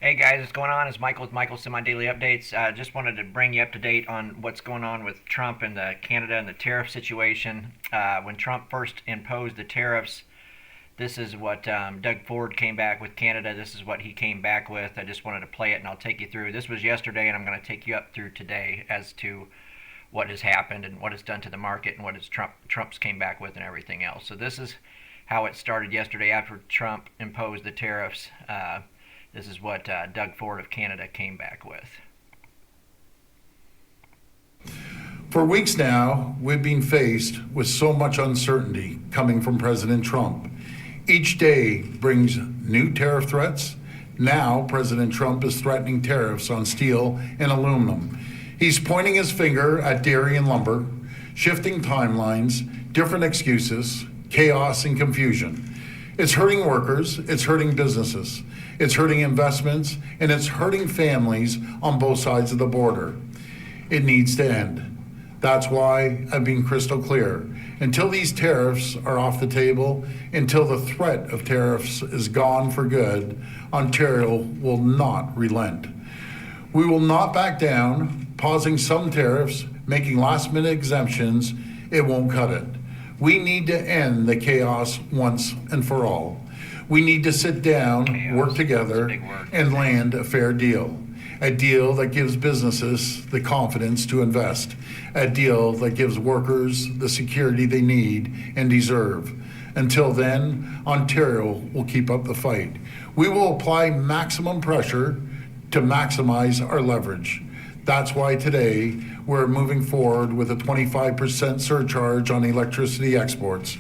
Hey guys, what's going on? It's Michael with Michael's Semi Daily Updates. Just wanted to bring you up to date on what's going on with Trump and Canada and the tariff situation. When Trump first imposed the tariffs, this is what Doug Ford came back with Canada. This is what he came back with. I just wanted to play it and I'll take you through. This was yesterday, and I'm going to take you up through today as to what has happened and what it's done to the market and what Trump's came back with and everything else. So this is how it started yesterday after Trump imposed the tariffs. This is what Doug Ford of Canada came back with. For weeks now, we've been faced with so much uncertainty coming from President Trump. Each day brings new tariff threats. Now, President Trump is threatening tariffs on steel and aluminum. He's pointing his finger at dairy and lumber, shifting timelines, different excuses, chaos and confusion. It's hurting workers, it's hurting businesses, it's hurting investments, and it's hurting families on both sides of the border. It needs to end. That's why I've been crystal clear. Until these tariffs are off the table, until the threat of tariffs is gone for good, Ontario will not relent. We will not back down. Pausing some tariffs, making last-minute exemptions, it won't cut it. We need to end the chaos once and for all. We need to sit down, work together, and land a fair deal. A deal that gives businesses the confidence to invest. A deal that gives workers the security they need and deserve. Until then, Ontario will keep up the fight. We will apply maximum pressure to maximize our leverage. That's why today we're moving forward with a 25% surcharge on electricity exports.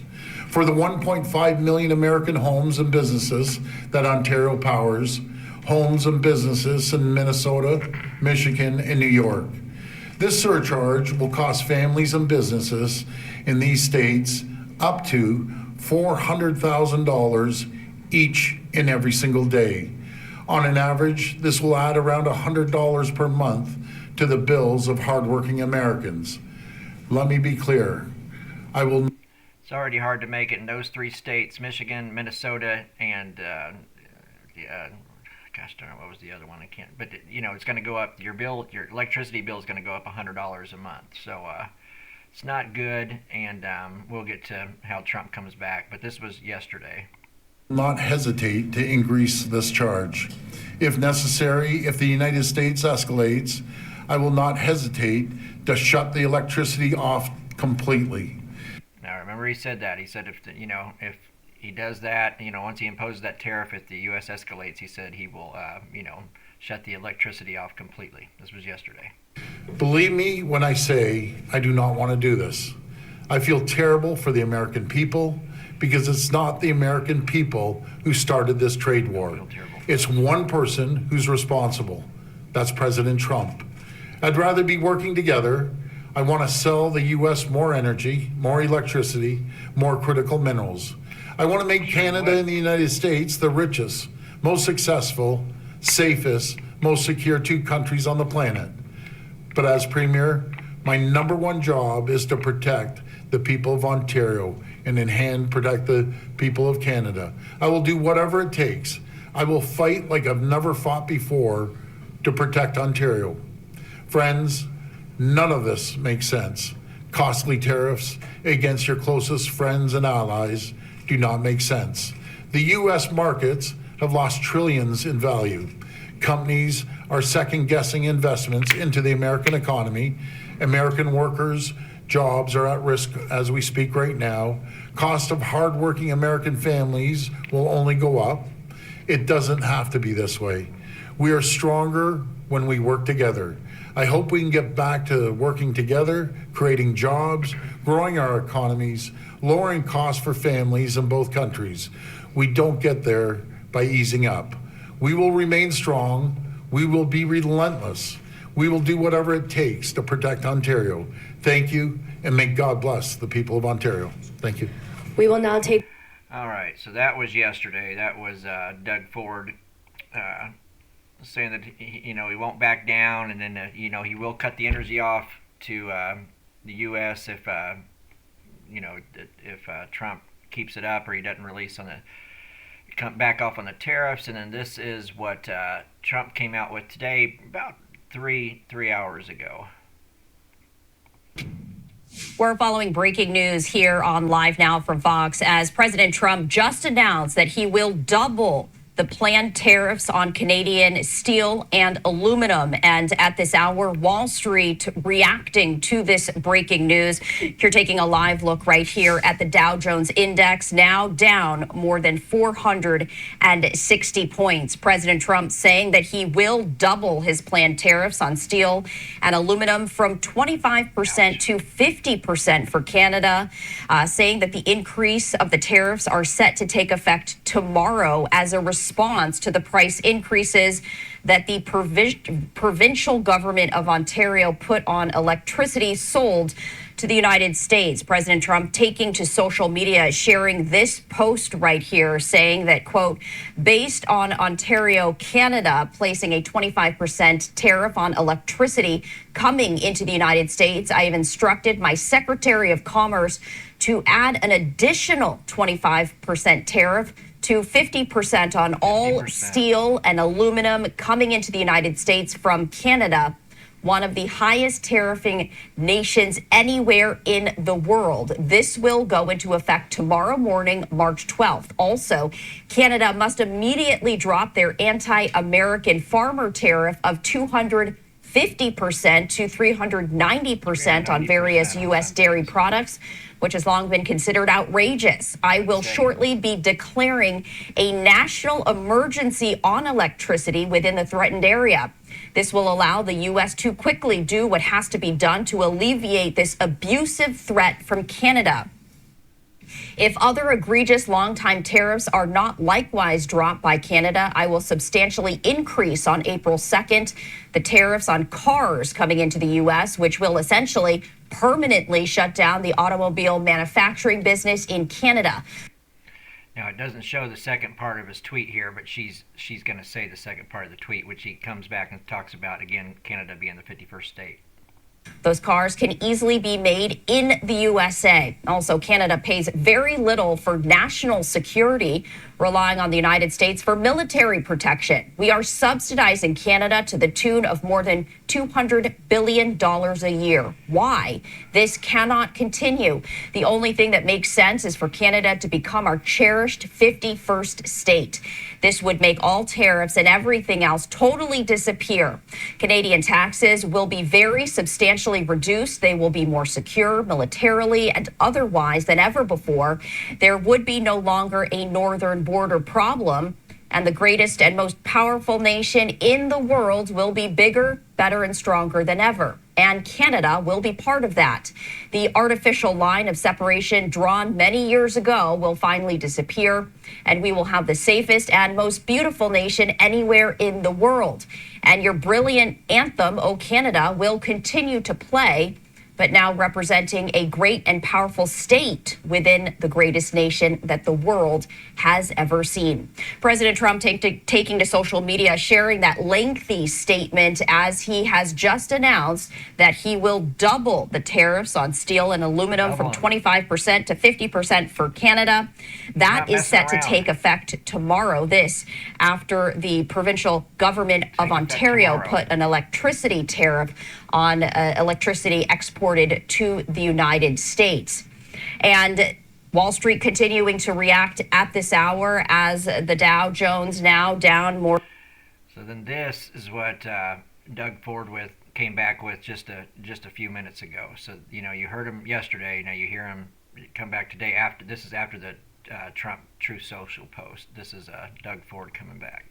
For the 1.5 million American homes and businesses that Ontario powers, homes and businesses in Minnesota, Michigan, and New York. This surcharge will cost families and businesses in these states up to $400,000 each and every single day. On an average, this will add around $100 per month to the bills of hardworking Americans. Let me be clear. It's already hard to make it in those three states: Michigan, Minnesota, and gosh darn, what was the other one? I can't. But it's going to go up. Your electricity bill is going to go up $100 a month. So it's not good, and we'll get to how Trump comes back. But this was yesterday. Not hesitate to increase this charge. If necessary, if the United States escalates, I will not hesitate to shut the electricity off completely. Now remember, he said that. He said if he does that, once he imposes that tariff, if the U.S. escalates, he said he will, shut the electricity off completely. This was yesterday. Believe me when I say I do not want to do this. I feel terrible for the American people because it's not the American people who started this trade war. It's one person who's responsible. That's President Trump. I'd rather be working together. I want to sell the U.S. more energy, more electricity, more critical minerals. I want to make Canada and the United States the richest, most successful, safest, most secure two countries on the planet. But as Premier, my number one job is to protect the people of Ontario and in hand protect the people of Canada. I will do whatever it takes. I will fight like I've never fought before to protect Ontario. Friends, none of this makes sense. Costly tariffs against your closest friends and allies do not make sense. The U.S. markets have lost trillions in value. Companies are second-guessing investments into the American economy. American workers' jobs are at risk as we speak right now. Cost of hardworking American families will only go up. It doesn't have to be this way. We are stronger when we work together. I hope we can get back to working together, creating jobs, growing our economies, lowering costs for families in both countries. We don't get there by easing up. We will remain strong. We will be relentless. We will do whatever it takes to protect Ontario. Thank you, and may God bless the people of Ontario. Thank you. We will now take... All right, so that was yesterday. That was Doug Ford saying that he won't back down, and then he will cut the energy off to the U.S. if Trump keeps it up or he doesn't release on the come back off on the tariffs, and then this is what Trump came out with today, about three hours ago. We're following breaking news here on Live Now from Fox as President Trump just announced that he will double the planned tariffs on Canadian steel and aluminum. And at this hour, Wall Street reacting to this breaking news. You're taking a live look right here at the Dow Jones Index, now down more than 460 points. President Trump saying that he will double his planned tariffs on steel and aluminum from 25% to 50% for Canada, saying that the increase of the tariffs are set to take effect tomorrow as a response to the price increases that the provincial government of Ontario put on electricity sold to the United States. President Trump taking to social media, sharing this post right here, saying that, quote, based on Ontario, Canada placing a 25% tariff on electricity coming into the United States, I have instructed my Secretary of Commerce to add an additional 25% tariff to 50% on all 50%. Steel and aluminum coming into the United States from Canada, one of the highest tariffing nations anywhere in the world. This will go into effect tomorrow morning, March 12th. Also, Canada must immediately drop their anti-American farmer tariff of 250% to 390% on various U.S. dairy products, which has long been considered outrageous. I will shortly be declaring a national emergency on electricity within the threatened area. This will allow the U.S. to quickly do what has to be done to alleviate this abusive threat from Canada. If other egregious long-time tariffs are not likewise dropped by Canada, I will substantially increase on April 2nd the tariffs on cars coming into the U.S., which will essentially permanently shut down the automobile manufacturing business in Canada. Now, it doesn't show the second part of his tweet here, but she's going to say the second part of the tweet, which he comes back and talks about, again, Canada being the 51st state. Those cars can easily be made in the USA. Also, Canada pays very little for national security, relying on the United States for military protection. We are subsidizing Canada to the tune of more than $200 billion a year. Why? This cannot continue. The only thing that makes sense is for Canada to become our cherished 51st state. This would make all tariffs and everything else totally disappear. Canadian taxes will be very substantially reduced. They will be more secure militarily and otherwise than ever before. There would be no longer a northern border problem, and the greatest and most powerful nation in the world will be bigger, better, and stronger than ever. And Canada will be part of that. The artificial line of separation drawn many years ago will finally disappear, and we will have the safest and most beautiful nation anywhere in the world. And your brilliant anthem, O Canada, will continue to play, but now representing a great and powerful state within the greatest nation that the world has ever seen. President Trump taking to social media, sharing that lengthy statement as he has just announced that he will double the tariffs on steel and aluminum from 25% to 50% for Canada. That is set to take effect tomorrow. This after the provincial government of Ontario put an electricity tariff on electricity exported to the United States. And Wall Street continuing to react at this hour as the Dow Jones now down more. So then this is what Doug Ford came back with just a few minutes ago. So, you know, you heard him yesterday. Now you hear him come back today after. This is after the Trump Truth Social post. This is Doug Ford coming back.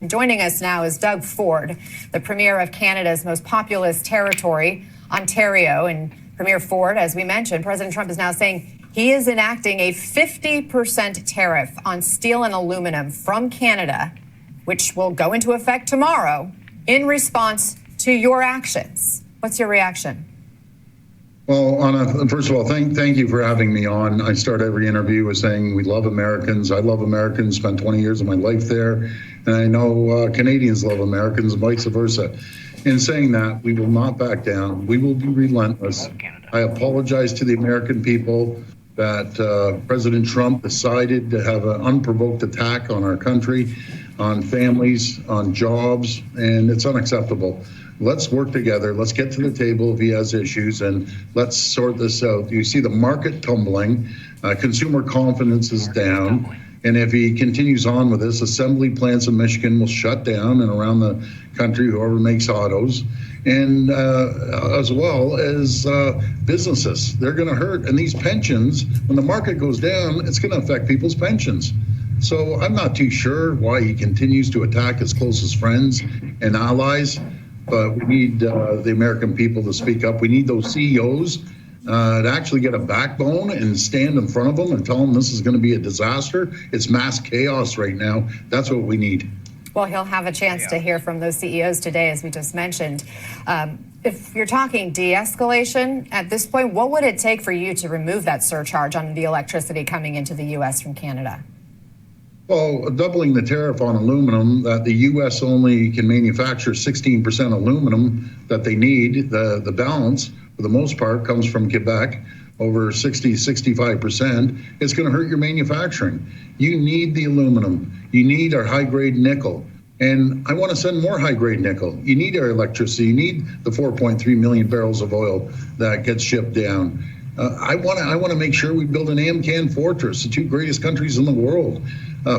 Joining us now is Doug Ford, the Premier of Canada's most populous territory, Ontario. And Premier Ford, as we mentioned, President Trump is now saying he is enacting a 50% tariff on steel and aluminum from Canada, which will go into effect tomorrow in response to your actions. What's your reaction? Well, Anna, first of all, thank you for having me on. I start every interview with saying we love Americans. I love Americans, spent 20 years of my life there. And I know Canadians love Americans and vice versa. In saying that, we will not back down. We will be relentless. I apologize to the American people that President Trump decided to have an unprovoked attack on our country, on families, on jobs, and it's unacceptable. Let's work together. Let's get to the table if he has issues, and let's sort this out. You see the market tumbling, consumer confidence is down, and if he continues on with this, assembly plants in Michigan will shut down, and around the country, whoever makes autos, and as well as businesses. They're going to hurt. And these pensions, when the market goes down, it's going to affect people's pensions. So I'm not too sure why he continues to attack his closest friends and allies, but we need the American people to speak up. We need those CEOs to actually get a backbone and stand in front of them and tell them this is going to be a disaster. It's mass chaos right now. That's what we need. Well, he'll have a chance to hear from those CEOs today, as we just mentioned. If you're talking de-escalation at this point, what would it take for you to remove that surcharge on the electricity coming into the U.S. from Canada? Well, doubling the tariff on aluminum, that the U.S. only can manufacture 16% aluminum that they need. The balance, for the most part, comes from Quebec, over 65%. It's going to hurt your manufacturing. You need the aluminum. You need our high-grade nickel. And I want to send more high-grade nickel. You need our electricity. You need the 4.3 million barrels of oil that gets shipped down. I want to make sure we build an AMCAN fortress, the two greatest countries in the world.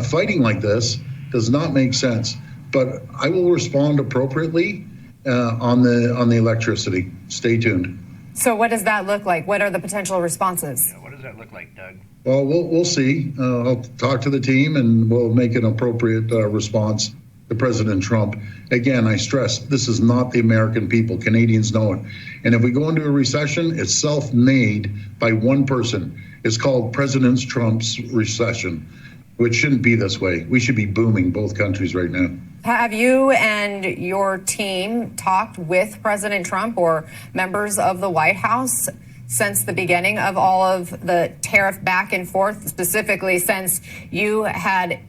Fighting like this does not make sense. But I will respond appropriately on the electricity. Stay tuned. So what does that look like? What are the potential responses? What does that look like, Doug? Well, we'll see. I'll talk to the team and we'll make an appropriate response to President Trump. Again, I stress, this is not the American people. Canadians know it. And if we go into a recession, it's self-made by one person. It's called President Trump's recession, which shouldn't be this way. We should be booming, both countries right now. Have you and your team talked with President Trump or members of the White House since the beginning of all of the tariff back and forth, specifically since you had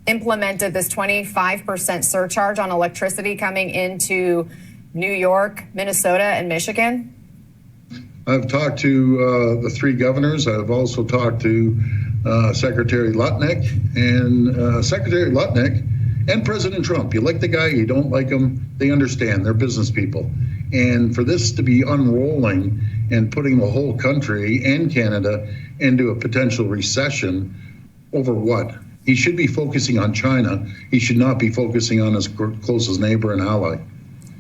implemented this 25% surcharge on electricity coming into New York, Minnesota, and Michigan? I've talked to the three governors. I've also talked to Secretary Lutnick, and Secretary Lutnick and President Trump. You like the guy, you don't like him, they understand. They're business people. And for this to be unrolling and putting the whole country and Canada into a potential recession over what? He should be focusing on China. He should not be focusing on his closest neighbor and ally.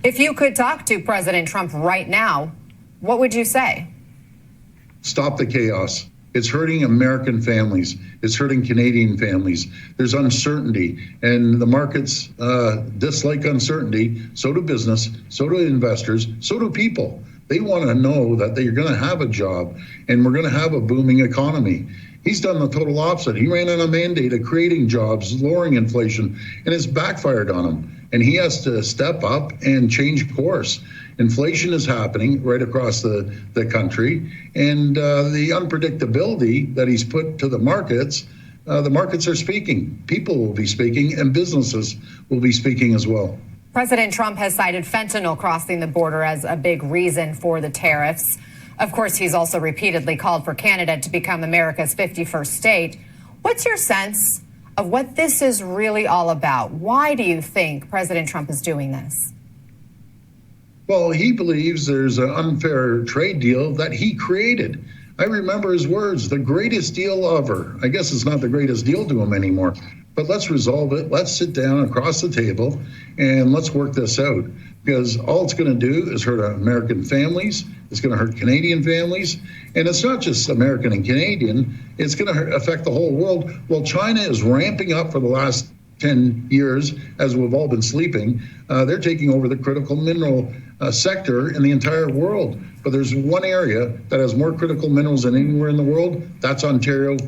If you could talk to President Trump right now, what would you say? Stop the chaos. It's hurting American families. It's hurting Canadian families. There's uncertainty, and the markets dislike uncertainty. So do business, so do investors, so do people. They want to know that they're going to have a job, and we're going to have a booming economy. He's done the total opposite. He ran on a mandate of creating jobs, lowering inflation, and it's backfired on him. And he has to step up and change course. Inflation is happening right across the country, and the unpredictability that he's put to the markets are speaking. People will be speaking, and businesses will be speaking as well. President Trump has cited fentanyl crossing the border as a big reason for the tariffs. Of course, he's also repeatedly called for Canada to become America's 51st state. What's your sense of what this is really all about? Why do you think President Trump is doing this? Well, he believes there's an unfair trade deal that he created. I remember his words, the greatest deal ever. I guess it's not the greatest deal to him anymore, but let's resolve it. Let's sit down across the table and let's work this out, because all it's going to do is hurt American families. It's going to hurt Canadian families. And it's not just American and Canadian. It's going to affect the whole world. Well, China is ramping up for the last 10 years, as we've all been sleeping. They're taking over the critical mineral sector in the entire world. But there's one area that has more critical minerals than anywhere in the world. That's Ontario.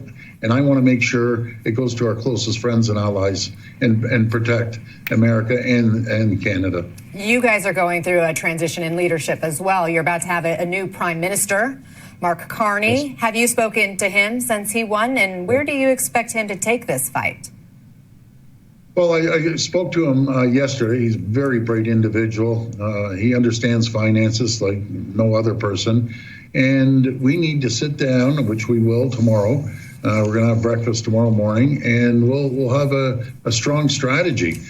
And I want to make sure it goes to our closest friends and allies and protect America and Canada. You guys are going through a transition in leadership as well. You're about to have a new prime minister, Mark Carney. Yes. Have you spoken to him since he won? And where do you expect him to take this fight? Well, I spoke to him yesterday. He's a very bright individual. He understands finances like no other person. And we need to sit down, which we will tomorrow. We're going to have breakfast tomorrow morning, and we'll have a strong strategy.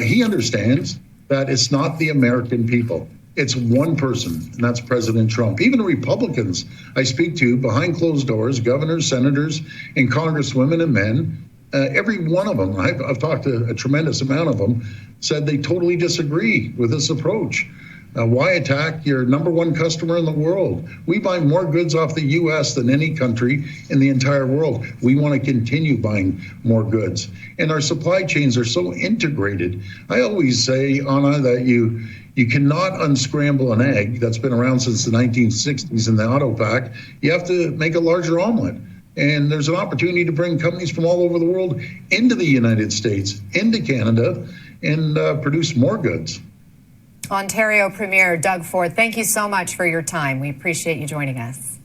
He understands that it's not the American people. It's one person, and that's President Trump. Even Republicans I speak to behind closed doors, governors, senators, and congresswomen and men, every one of them, I've talked to a tremendous amount of them, said they totally disagree with this approach. Why attack your number one customer in the world? We buy more goods off the U.S. than any country in the entire world. We want to continue buying more goods. And our supply chains are so integrated. I always say, Anna, that you cannot unscramble an egg that's been around since the 1960s in the auto pack. You have to make a larger omelet. And there's an opportunity to bring companies from all over the world into the United States, into Canada, and produce more goods. Ontario Premier Doug Ford, thank you so much for your time. We appreciate you joining us.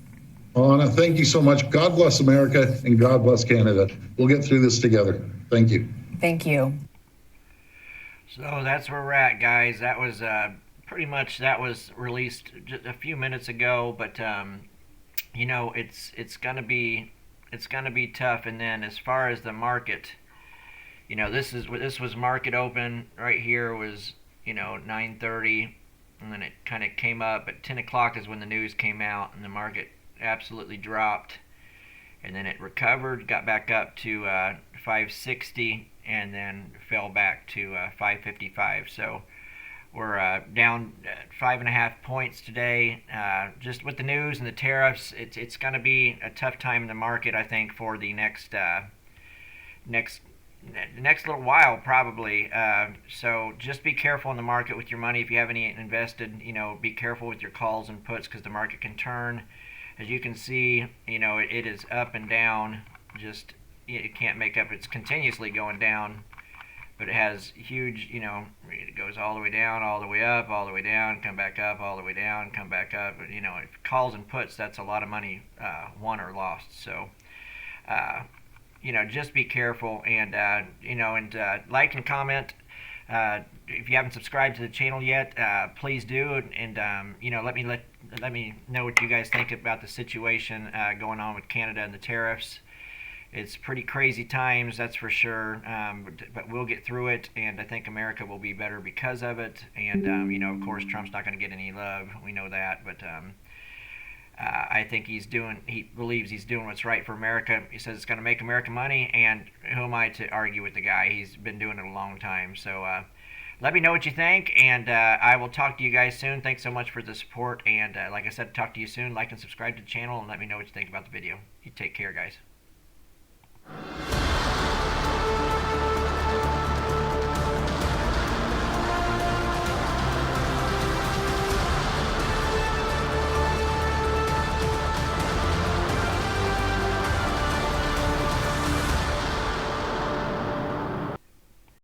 Anna, thank you so much. God bless America and God bless Canada. We'll get through this together. Thank you. Thank you. So that's where we're at, guys. That was pretty much, that was released just a few minutes ago, but you know, it's gonna be tough. And then as far as the market, you know, this was market open right here was, you know, 9:30, and then it kind of came up at 10 o'clock is when the news came out, and the market absolutely dropped, and then it recovered, got back up to 560, and then fell back to 555. So we're down 5.5 points today. Just with the news and the tariffs, it's going to be a tough time in the market, I think, for the next little while, probably. So just be careful in the market with your money. If you have any invested, you know, be careful with your calls and puts, because the market can turn. As you can see, you know, it is up and down. Just, it can't make up. It's continuously going down, but it has huge, you know, it goes all the way down, all the way up, all the way down, come back up, all the way down, come back up. You know, if calls and puts, that's a lot of money won or lost. So you know, just be careful, and you know, and like and comment. If you haven't subscribed to the channel yet, please do, and you know, let me know what you guys think about the situation going on with Canada and the tariffs. It's pretty crazy times, that's for sure, but we'll get through it, and I think America will be better because of it. And you know, of course, Trump's not going to get any love. We know that, but I think he believes he's doing what's right for America. He says it's going to make America money, and who am I to argue with the guy? He's been doing it a long time. So let me know what you think, and I will talk to you guys soon. Thanks so much for the support, and like I said, talk to you soon. Like and subscribe to the channel, and let me know what you think about the video. You take care, guys.